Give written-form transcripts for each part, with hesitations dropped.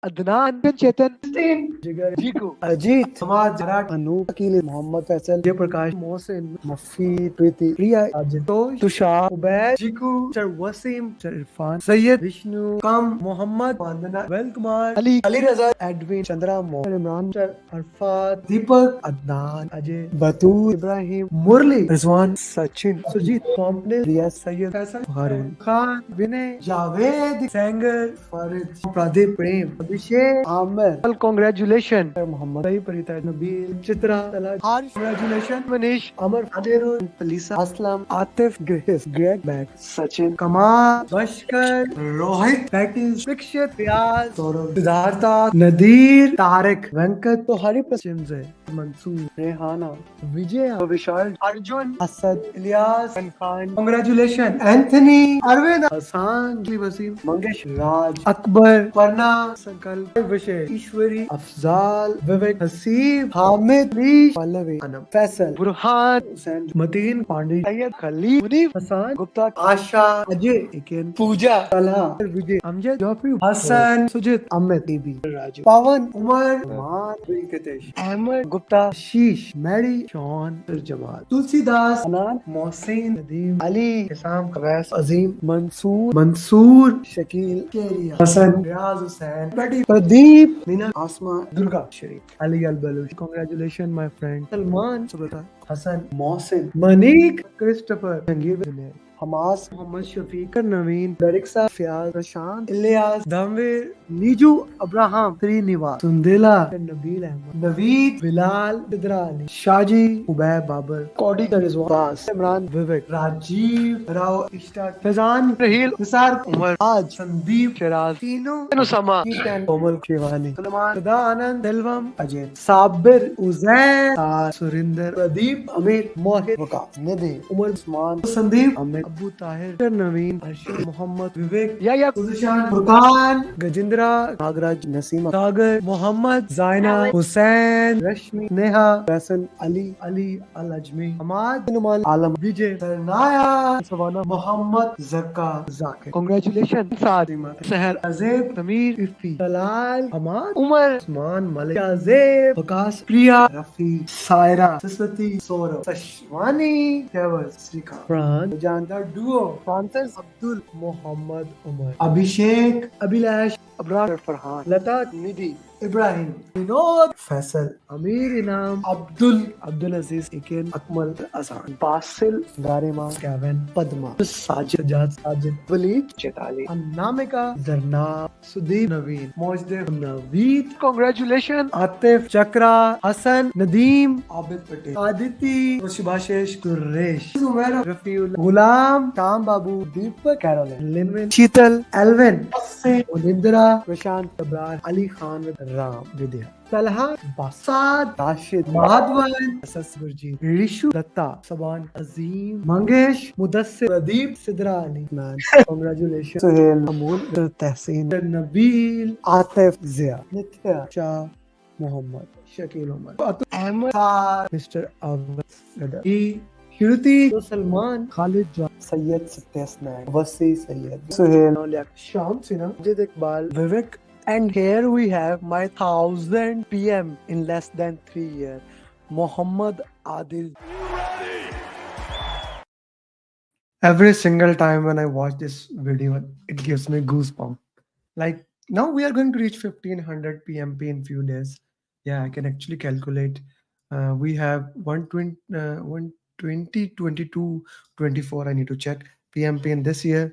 अदनान, चेतन, जिगर, जीकू, अजीत, समाज, मराठ, अनूप, अकील, मोहम्मद फैसल, जयप्रकाश, मोहसिन, मफी, प्रीति, प्रिया, आजितोष, Tushar, Ubaid, जीकू, sir Wasim, sir Irfan, Syed, Vishnu, कम, मोहम्मद, वंदना, well Kumar, Ali, Ali रजा, Edwin, Chandra, Mohan, Imran, sir Arfat, दीपक, अदनान, अजय, बतूर, इब्राहिम, मुरली, Rizwan, Sachin, Sujit, complex, रिया, सैयद, फैसल, हारून खान, विनय, जावेद, सेंगर, फारिद, प्रदीप, प्रेम, अभिषेक, Aamir, congratulation, Mohammad, सही, परिता, नबील, चित्रा, हारिस, कॉन्ग्रेचुलेशन, मनीष, अमर, अनिरुद्ध, फलीसा, असलम, आतिफ, ग्रेस, ग्रेग, बैक, सचिन, कमाल, बशकर, रोहित, पैटिस, दीक्षित, रियाज, सौरभ, सिद्धार्था, नदीर, तारिक, वेंकट, तो हरी प्रसिम से मंसूर, रेहाना, विजय, विशाल, अर्जुन, असद, इलियास, खान, कॉन्ग्रेचुलेशन, एंथनी, अरविंद, हसान, वसीम, मंगेश, राज, अकबर, परना, संकल्प, विषय, ईश्वरी, अफजाल, विवेक, हसीब, हामिद, लीश, पल्लवी, अनम, फैसल, बुरहान, हुसैन, मतीन, पांडे, सैयद, खलील, मुनीफ, हसान, गुप्ता, आशा, अजय, इकेन, पूजा, तलहा, विजय, अमजद, जॉफरी, हसन, सुजित, अमित, बीबी, राजू, पवन, उमर, मान, वेंकटेश, अहमद, गुप्ता, शीश, मैरी, शॉन, जमाल, तुलसीदास, अनान, मोहसिन, नदीम, अली, इसाम, कवैस, अजीम, मंसूर, शकील, केरिया, Hasan, Riyaz, Hussain, Pradeep, Meena, Asma, Durga, Sharif, Ali Al Baloch, congratulation my friend, Salman, सुबता, हसन, मोहसिन, मनीक, क्रिस्टोफर, जंगीर, हमास, मोहम्मद शफीक, नवीन, दरिक्सा, फियाज, प्रशांत, इलियास, धमवीर, नीजू, अब्राहम, श्रीनिवास, सुंदेला, नबील अहमद, नवीद, बिलाल, इदरानी, शाजी, उबैद, बाबर, कौडी, रिजवान, इमरान, विवेक, राजीव, राव, इश्ताक, फैजान, रहील, निसार, उमर, आज, संदीप, शिराज, तीनों, अनुसमा, कोमल, शिवानी, सलमान, सदा, आनंद, दिलवम, अजय, साबिर, उजैर, सुरिंदर, प्रदीप, अमीर, मोहित, वकास, निधि, उमर, उस्मान, संदीप, अमित, अबू ताहिर, नवीन, अर्शद, मोहम्मद, विवेक, या गुलशान, फुरकान, गजिंद्रा, नागराज, नसीमा, सागर, मोहम्मद, जायना, हुसैन, रश्मि, नेहा, फैसल, अली, अली, अल अजमी, हमाद, नुमान, आलम, विजय, सरनाया, सवाना, मोहम्मद, जक्का, जाकिर, कांग्रेचुलेशन, सादिमा, सहर, अजेब, समीर, इफ्ती, तलाल, हमाद, उमर, उस्मान, मलिक, अजेब, वकास, प्रिया, रफी, सायरा, सरस्वती, सौरभ, सशवानी, केवल, श्रीकांत, प्राण, जानदार डुओ, फ्रांसिस, अब्दुल, मोहम्मद, उमर, अभिषेक, अभिलाष, अबरार, फरहान, लता, निधि, इब्राहिम, विनोद, फैसल, अमीर, इनाम, अब्दुल अजीज, इकेन, अकमल, असान, बासिल, गारिमा, कैवन, पद्मा, साजिद, साजिद, वलीद, चेताली, अनामिका, जरनाब, सुदीप, नवीन, मोजदेव, नवीद, कांग्रेचुलेशन, आतिफ, चक्रा, हसन, नदीम, आबिद पटेल, आदिति, सुभाषेश, कुरेश, उमैर, रफीउल, गुलाम, शाम बाबू, दीपक, कैरोलिन, लिनविन, शीतल, एल्विन, उनिंद्रा, प्रशांत, अब्रार, अली खान, राम, विद्या, तलहा, बासाद, राशिद, माधवन, गुरजीत, ऋषु, दत्ता, सबान, अजीम, मंगेश, मुदस्सिर, प्रदीप, सिद्रा अली, मैन, कांग्रेचुलेशन, सुहेल, अमूल, तहसीन, नबील, आतिफ, जिया, नित्या, शाह, मोहम्मद, शकील, उमर, अहमद, मिस्टर अवध, श्रुति, सलमान, खालिद, सैयद, सत्यस्नैन, वसी, सैयद, सुहेल, शाम, सिन्हा, जिद इकबाल, विवेक. And here we have my 1000 PM in less than 3 years, Muhammad Adil. Every single time when I watch this video, it gives me goosebumps. Like now we are going to reach 1500 PMP in few days. Yeah, I can actually calculate. We have 120, 120, 22, 24. I need to check PMP in this year.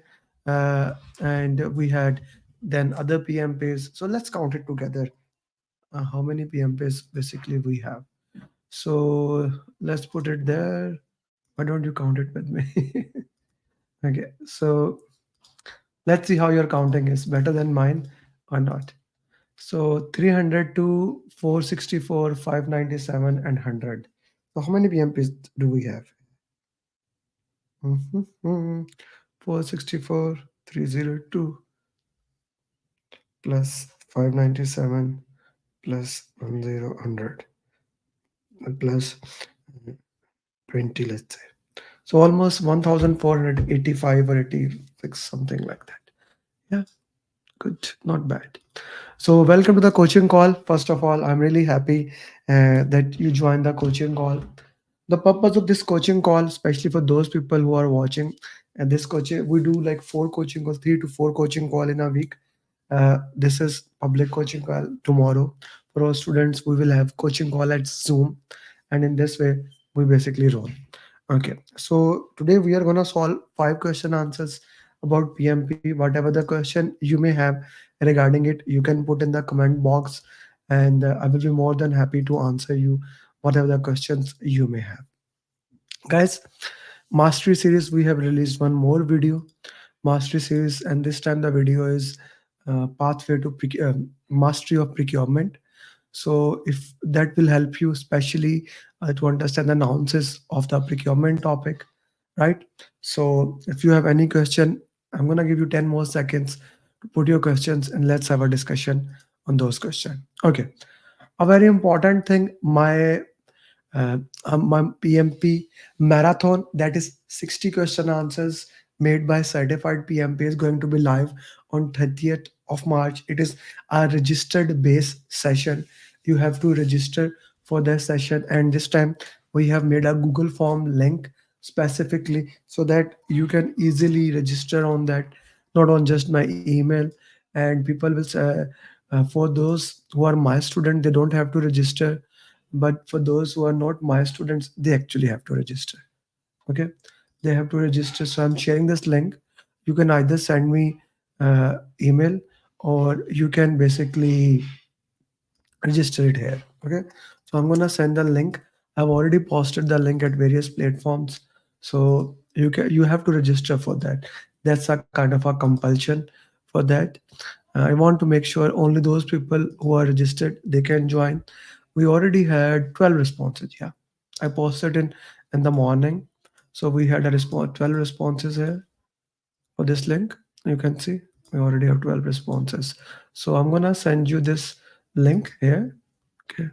And we had then other PMPs. So let's count it together. How many PMPs basically we have? So let's put it there. Why don't you count it with me? Okay, so let's see how your counting is, better than mine or not. So 302, 464, 597, and 100. So how many PMPs do we have? 464, 302 plus 597 plus 100 plus 20, let's say. So almost 1485 or 86, something like that. Yeah, Good, not bad. So, welcome to the coaching call. First of all, I'm really happy that you joined the coaching call. The purpose of this coaching call, especially for those people who are watching, and this coaching, we do like four coaching calls, 3 to 4 coaching call in a week. This is public coaching call tomorrow. For our students, we will have coaching call at Zoom, and in this way, we basically roll. Okay, so today we are gonna solve 5 question answers about PMP. Whatever the question you may have regarding it, you can put in the comment box, and I will be more than happy to answer you whatever the questions you may have. Guys, Mastery series, we have released one more video, Mastery series, and this time the video is pathway to mastery of procurement. So if that will help you, especially to understand the nuances of the procurement topic, right? So if you have any question, I'm gonna give you 10 more seconds to put your questions, and let's have a discussion on those questions. Okay. A very important thing, uh, my PMP Marathon, that is 60 question answers made by certified PMP, is going to be live on 30th of March. It is a registered base session. You have to register for the session, and this time we have made a Google form link specifically so that you can easily register on that, not on just my email. And people will for those who are my student, they don't have to register, but for those who are not my students, they actually have to register. Okay, they have to register. So I'm sharing this link. You can either send me email, or you can basically register it here. Okay, so I'm gonna send the link. I've already posted the link at various platforms, so you have to register for that. That's a kind of a compulsion for that. I want to make sure only those people who are registered, they can join. We already had 12 responses. Yeah, I posted in the morning, so we had a response 12 responses here for this link. You can see we already have 12 responses. So I'm gonna send you this link here. Okay,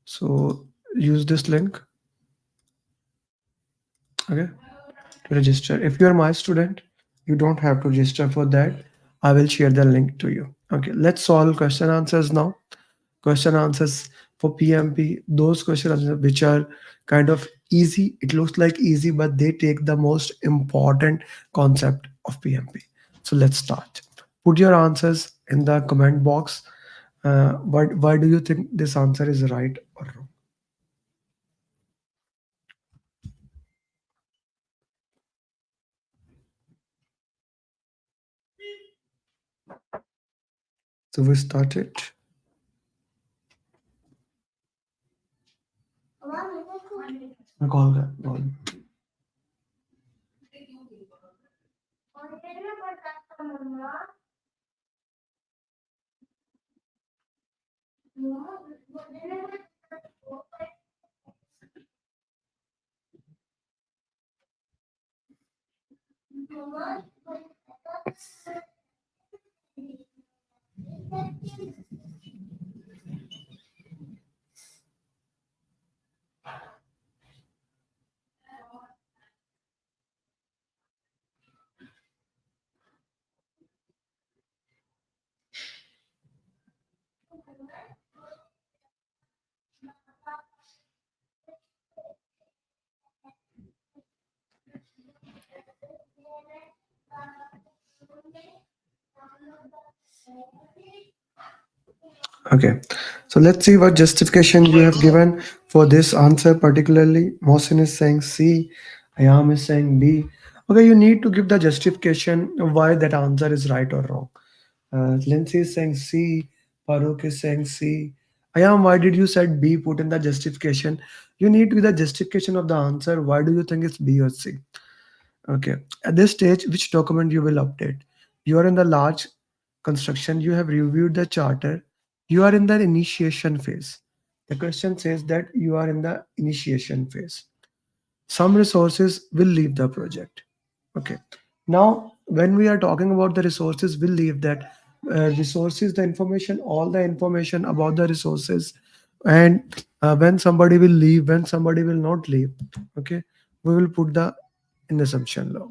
so use this link. Okay, to register. If you are my student, you don't have to register for that. I will share the link to you. Okay, let's solve question answers now. Question answers for PMP, those question answers which are kind of easy. It looks like easy, but they take the most important concept of PMP. So let's start. Put your answers in the comment box. Why do you think this answer is right or wrong? So we started. Call. Okay, so let's see what justification you have given for this answer particularly. Mohsin is saying C, Ayam is saying B. Okay, you need to give the justification why that answer is right or wrong. Lindsay is saying C, Farooq is saying C. Ayam, why did you said B? Put in the justification. You need to give the justification of the answer. Why do you think it's B or C? Okay. At this stage, which document you will update? You are in the large construction. You have reviewed the charter. You are in the initiation phase. The question says that you are in the initiation phase. Some resources will leave the project. Okay. Now, when we are talking about the resources, will leave that resources, the information, all the information about the resources, and when somebody will leave, when somebody will not leave. Okay, we will put the in assumption law.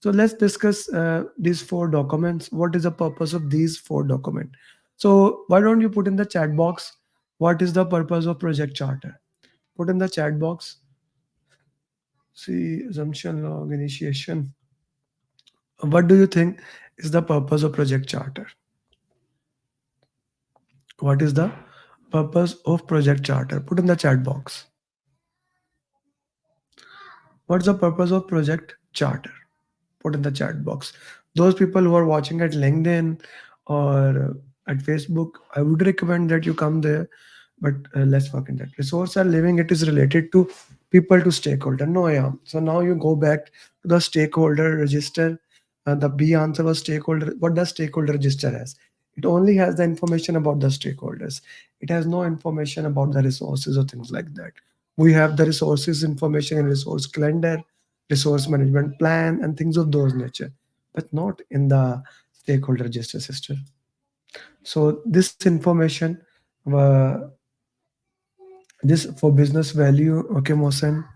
So let's discuss these four documents. What is the purpose of these four documents? So why don't you put in the chat box what is the purpose of project charter? Put in the chat box. See, assumption log initiation. What do you think is the purpose of project charter? What is the purpose of project charter? Put in the chat box. What's the purpose of project charter? Put in the chat box. Those people who are watching at LinkedIn or at Facebook, I would recommend that you come there. But let's work in that. Resource are living. It is related to people to stakeholder. No, yeah. So now you go back to the stakeholder register. The B answer was stakeholder. What does stakeholder register has? It only has the information about the stakeholders. It has no information about the resources or things like that. We have the resources information in resource calendar, resource management plan, and things of those nature, but not in the stakeholder register system. So this information, uh, this for business value. Okay, Mohsen.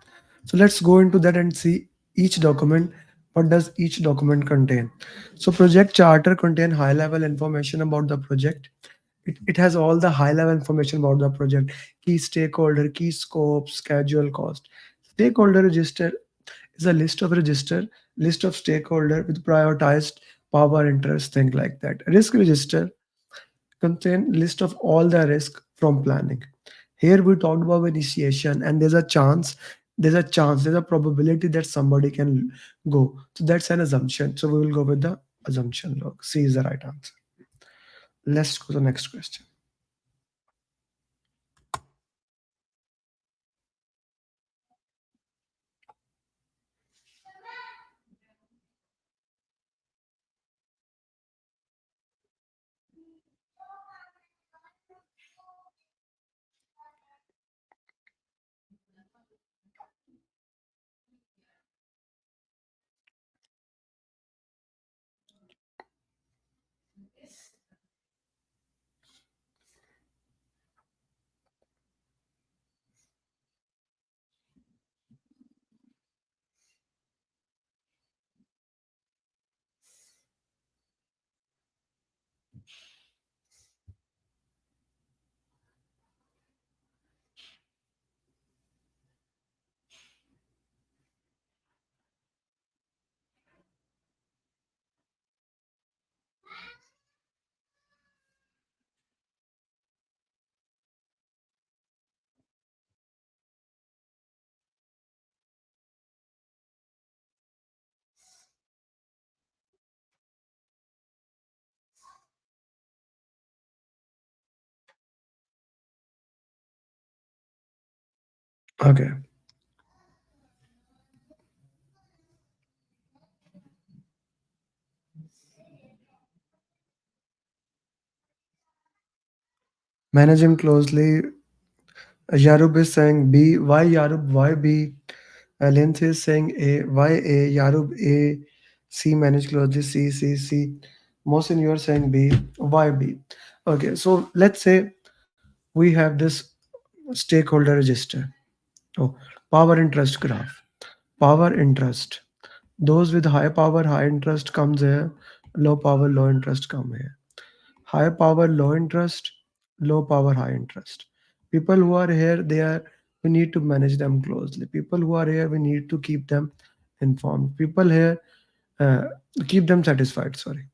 So let's go into that and see each document. What does each document contain? So project charter contain high level information about the project. It has all the high level information about the project, key stakeholder, key scope, schedule, cost. Stakeholder register is a list of register, list of stakeholder with prioritized power interest, thing like that. Risk register contain list of all the risk from planning. Here we talked about initiation, and there's a probability that somebody can go. So that's an assumption. So we will go with the assumption log. C is the right answer. Let's go to the next question. Okay. Manage him closely. Yarub is saying B. Why Yarub? Why B? Lindsay is saying A. Why A? Yarub A. C. Manage closely. C. C. C. Mohsin, you are saying B. Why B? Okay. So let's say we have this stakeholder register. Oh, power interest graph. Power interest. Those with high power, high interest comes here. Low power, low interest come here. High power, low interest, low power, high interest. People who are here, they are, we need to manage them closely. People who are here, we need to keep them informed. People here, uh, keep them satisfied. Sorry,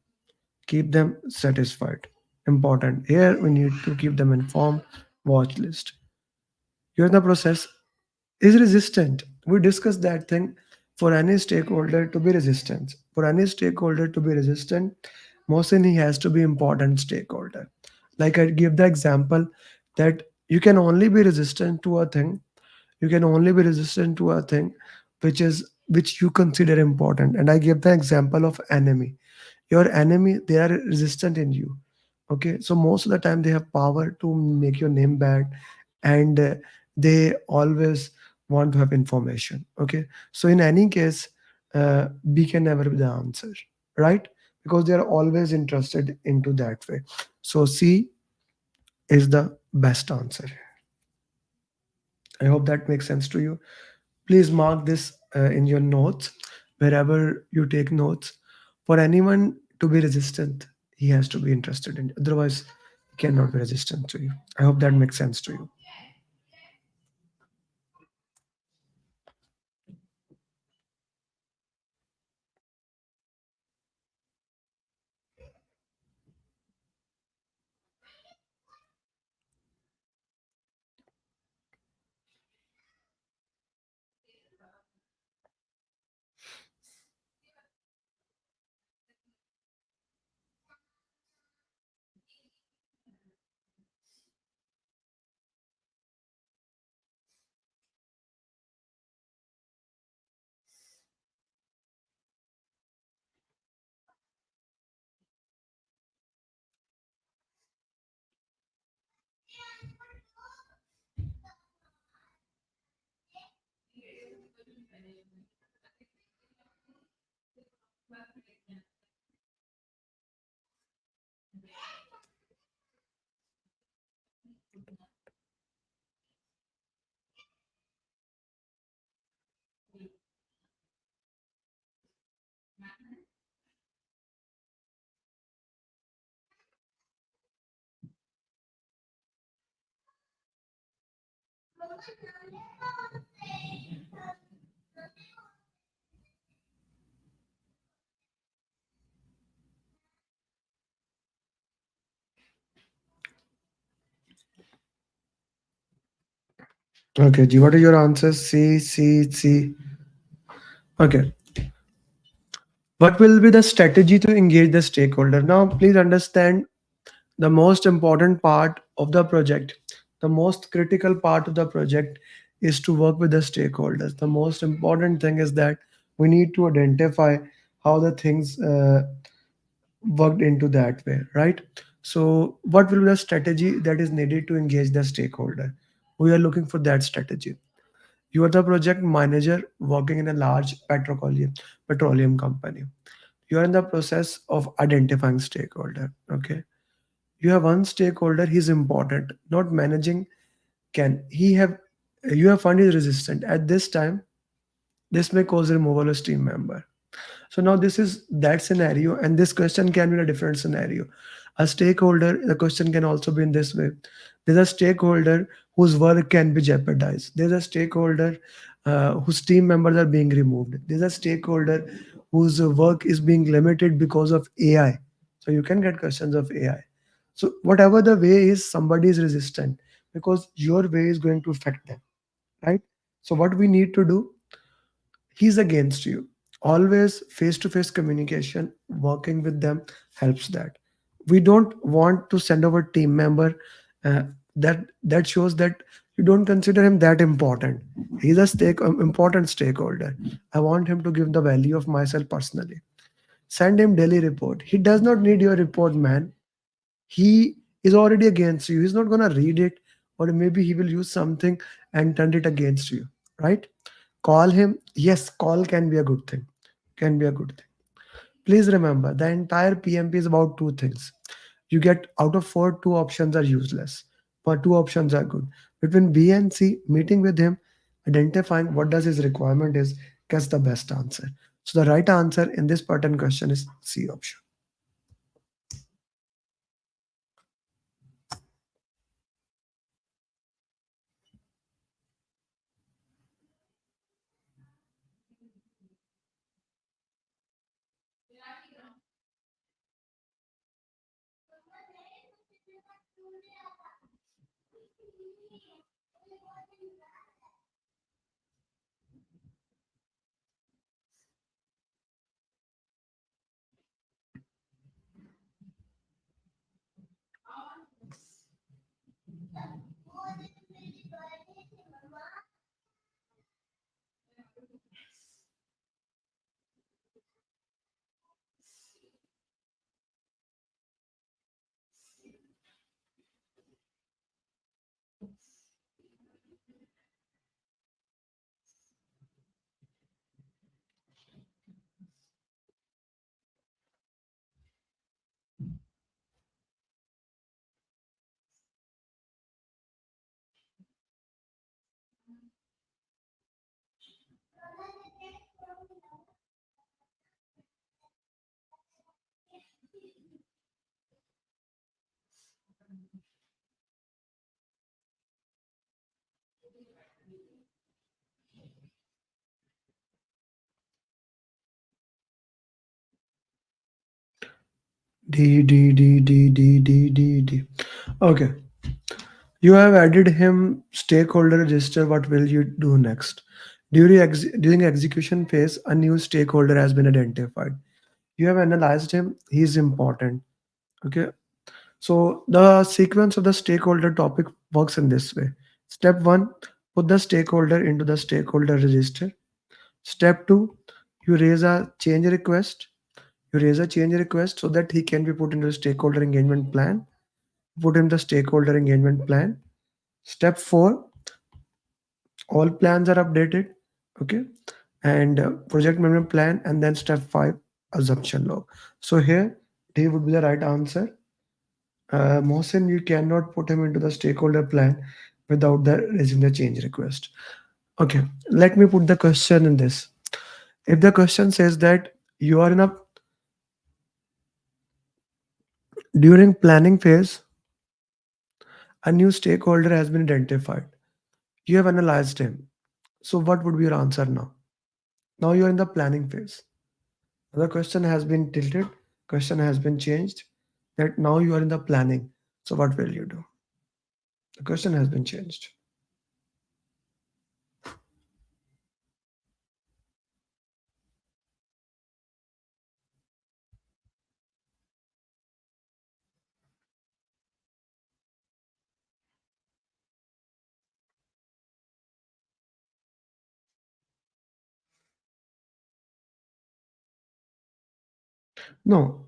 keep them satisfied. Important. Here, we need to keep them informed. Watch list. Here, the process is resistant. We discussed that thing. For any stakeholder to be resistant, for any stakeholder to be resistant, Mohsin, he has to be important stakeholder. Like I give the example that you can only be resistant to a thing, you can only be resistant to a thing which you consider important. And I give the example of enemy. Your enemy, they are resistant in you. Okay, so most of the time they have power to make your name bad, and they always want to have information. Okay, so in any case, B can never be the answer, right? Because they are always interested into that way. So C is the best answer. I hope that makes sense to you. Please mark this in your notes, wherever you take notes, for anyone to be resistant, he has to be interested in you. Otherwise, he cannot be resistant to you. I hope that makes sense to you. Okay, G, what are your answers? C, C, C. Okay. What will be the strategy to engage the stakeholder? Now, please understand the most important part of the project, the most critical part of the project is to work with the stakeholders. The most important thing is that we need to identify how the things worked into that way, right? So, what will be the strategy that is needed to engage the stakeholder? We are looking for that strategy. You are the project manager working in a large petroleum company. You are in the process of identifying stakeholder. Okay, you have one stakeholder. He's important. Not managing can he have you have found is resistant at this time. This may cause removal of team member. So now this is that scenario, and this question can be in a different scenario. A stakeholder, the question can also be in this way. There's a stakeholder whose work can be jeopardized. There's a stakeholder whose team members are being removed. There's a stakeholder whose work is being limited because of AI. So you can get questions of AI. So whatever the way is, somebody is resistant because your way is going to affect them, right? So what we need to do, he's against you. Always face to face communication, working with them helps that. We don't want to send our team member uh, that shows that you don't consider him that important. He's a important stakeholder. I want him to give the value of myself personally. Send him daily report. He does not need your report, man. He is already against you. He's not going to read it, or maybe he will use something and turn it against you, right? Call him. Yes, call can be a good thing. Can be a good thing. Please remember, the entire PMP is about two things. You get out of four, two options are useless, but two options are good. Between B and C, meeting with him, identifying what does his requirement is, gets the best answer. So the right answer in this pattern question is C option. D. Okay. You have added him stakeholder register. What will you do next? During execution phase, a new stakeholder has been identified. You have analyzed him. He is important. Okay. So the sequence of the stakeholder topic works in this way. Step one, put the stakeholder into the stakeholder register. Step two, you raise a change request. You raise a change request so that he can be put into the stakeholder engagement plan. Put in the stakeholder engagement plan. Step four, all plans are updated. Okay. And project management plan. And then step five, assumption log. So here, D would be the right answer. Mohsen, you cannot put him into the stakeholder plan without the raising the change request. Okay, let me put the question in this. If the question says that you are in a during planning phase, a new stakeholder has been identified. You have analyzed him. So what would be your answer now? Now you are in the planning phase. The question has been tilted, question has been changed. That now you are in the planning. So what will you do? The question has been changed. No,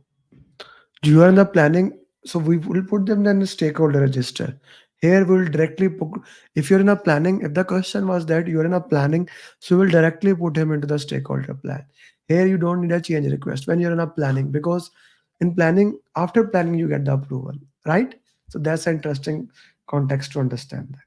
you are in the planning, so we will put them in the stakeholder register. Here we will directly put, if you're in a planning, if the question was that you're in a planning, so we'll directly put him into the stakeholder plan. Here you don't need a change request when you're in a planning, because in planning, after planning you get the approval, right? So that's an interesting context to understand that.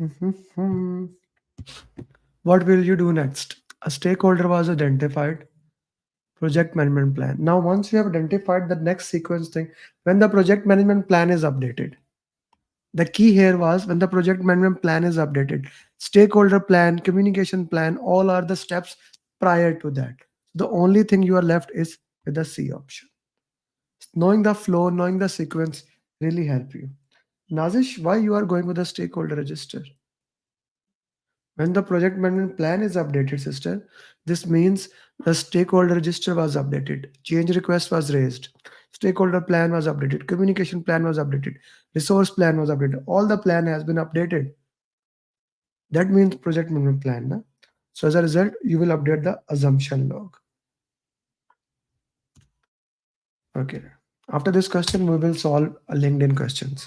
Mhm. What will you do next? A stakeholder was identified. Project management plan. Now, once you have identified the next sequence thing, when the project management plan is updated, the key here was when the project management plan is updated, stakeholder plan, communication plan, all are the steps prior to that. The only thing you are left is with the C option. Knowing the flow, knowing the sequence really help you. Nazish, why you are going with the stakeholder register? When the project management plan is updated, sister, this means the stakeholder register was updated, change request was raised, stakeholder plan was updated, communication plan was updated, resource plan was updated. All the plan has been updated. That means project management plan. Na? So as a result, you will update the assumption log. Okay. After this question, we will solve a LinkedIn questions.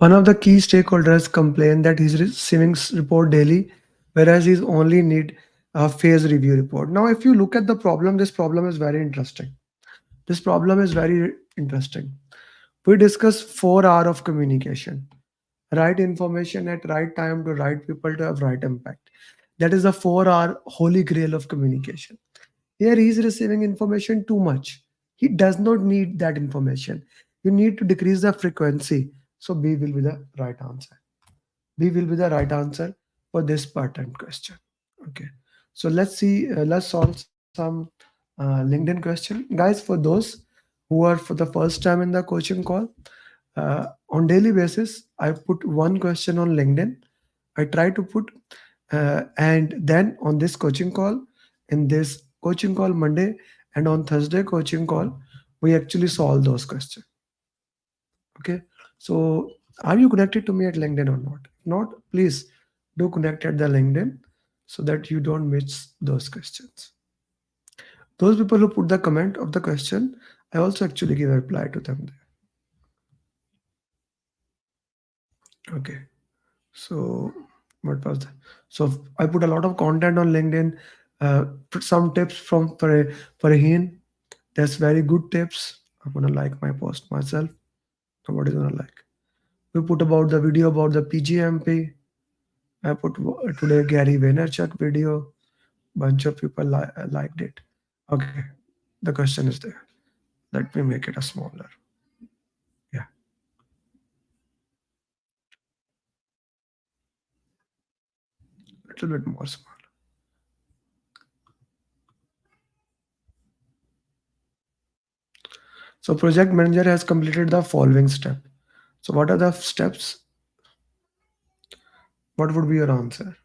One of the key stakeholders complained that he's receiving report daily, whereas he's only need a phase review report. Now, if you look at the problem, this problem is very interesting. This problem is very interesting. We discuss 4 hours of communication, right information at right time to right people to have right impact. That is the 4 hour holy grail of communication. Here he is receiving information too much. He does not need that information. You need to decrease the frequency. So B will be the right answer. B will be the right answer for this pattern question. Okay. So let's see, let's solve some LinkedIn question. Guys, for those who are for the first time in the coaching call, on daily basis, I put one question on LinkedIn. I try to put, and then on this coaching call, in this coaching call Monday, and on Thursday coaching call, we actually solve those questions. Okay. So are you connected to me at LinkedIn or not? If not, please do connect at the LinkedIn so that you don't miss those questions. Those people who put the comment of the question, I also actually give a reply to them there. Okay. So what was that? So I put a lot of content on LinkedIn. Put some tips from Farheen. That's very good tips. I'm gonna like my post myself. Nobody's gonna like. We put about the video about the PGMP. I put today Gary Vaynerchuk video. Bunch of people liked it. Okay, the question is there. Let me make it a smaller. Yeah, little bit more small. So project manager has completed the following step. So what are the steps? What would be your answer?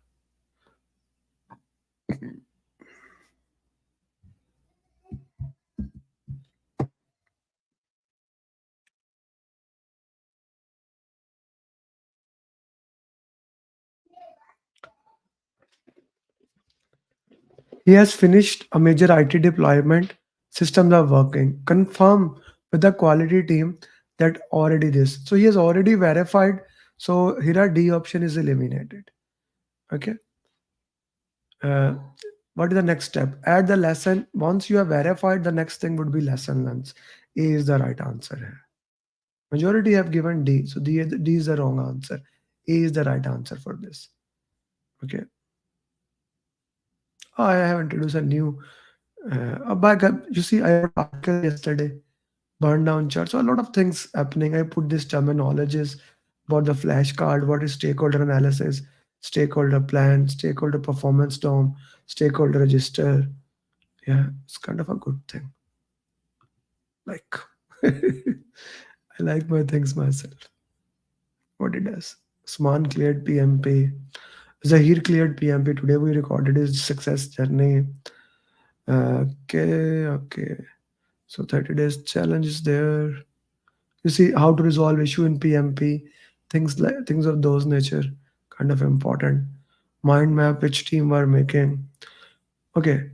He has finished a major IT deployment. Systems are working. Confirm with the quality team that already this. So he has already verified. So here a D option is eliminated. Okay. Uh, what is the next step? Add the lesson. Once you have verified, the next thing would be lesson learns. A is the right answer here. Majority have given D. So D is the wrong answer. A is the right answer for this. Okay. Oh, I have introduced a new backup. You see, I wrote article yesterday, burn down chart. So a lot of things happening. I put this terminologies about the flashcard, what is stakeholder analysis, stakeholder plan, stakeholder performance norm, stakeholder register. Yeah, it's kind of a good thing. Like, I like my things myself. What it does. Sman cleared PMP. Zahir cleared PMP. Today we recorded his success journey. Okay, okay. So 30 days challenge is there. You see how to resolve issue in PMP, things of those nature, kind of important. Mind map which team we're making. Okay.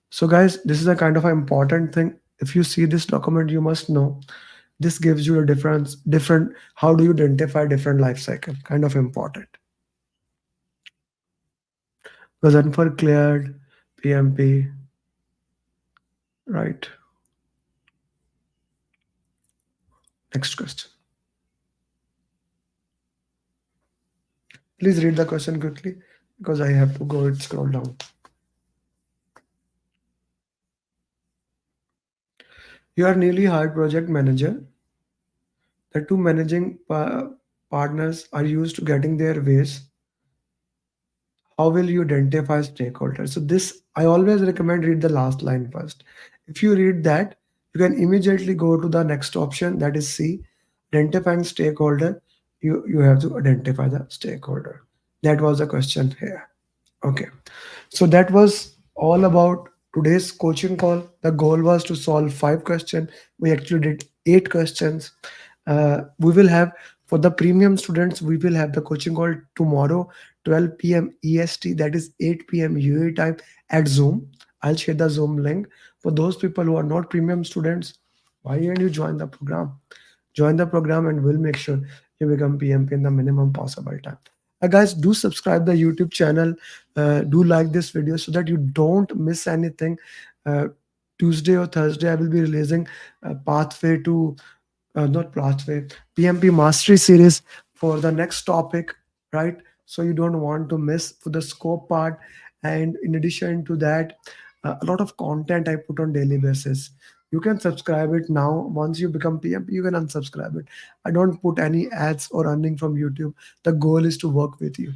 So guys, this is a kind of an important thing. If you see this document, you must know this gives you a different how do you identify different life cycle, kind of important. Was unfor cleared PMP, right? Next question. Please read the question quickly because I have to go and scroll down. You are newly hired project manager. The two managing partners are used to getting their ways. How will you identify stakeholders? So this, I always recommend read the last line first. If you read that, you can immediately go to the next option, that is C, identifying stakeholder. You have to identify the stakeholder. That was the question here. Okay. So that was all about today's coaching call. The goal was to solve 5 questions. We actually did 8 questions. We will have for the premium students, we will have the coaching call tomorrow, 12 p.m. EST, that is 8 p.m. UAE time at Zoom. I'll share the Zoom link. For those people who are not premium students, why don't you join the program? Join the program and we'll make sure you become PMP in the minimum possible time. Guys, do subscribe the YouTube channel. Do like this video so that you don't miss anything. Uh, Tuesday or Thursday, I will be releasing pathway to not pathway PMP Mastery series for the next topic, right? So you don't want to miss for the scope part. And in addition to that, a lot of content I put on daily basis. You can subscribe it now. Once you become PMP, you can unsubscribe it. I don't put any ads or earning from YouTube. The goal is to work with you,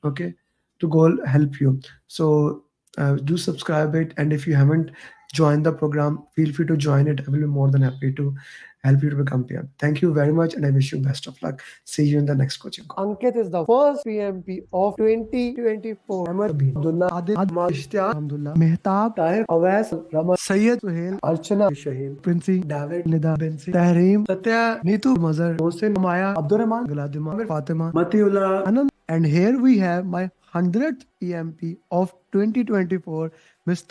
okay? To goal help you. So do subscribe it. And if you haven't joined the program, feel free to join it. I will be more than happy to help you to become PM. Thank you very much, and I wish you best of luck. See you in the next coaching call. Ankit is the first PMP of 2024. Amer, Abdullah, Adil, Ahmad, Ishtiyaq, Alhamdulillah, Mehtab, Tahir, Awais, Rama, Sayyid, Suhail, Archana, Shaheen, Princy, David, Nida, Binsi, Tahreem, Satya, Neetu, Mazhar, Mohsin, Maya, Abdurrahman, Galadima, Fatima, Matiullah, Anand. And here we have my 100th PMP of 2024, Mr.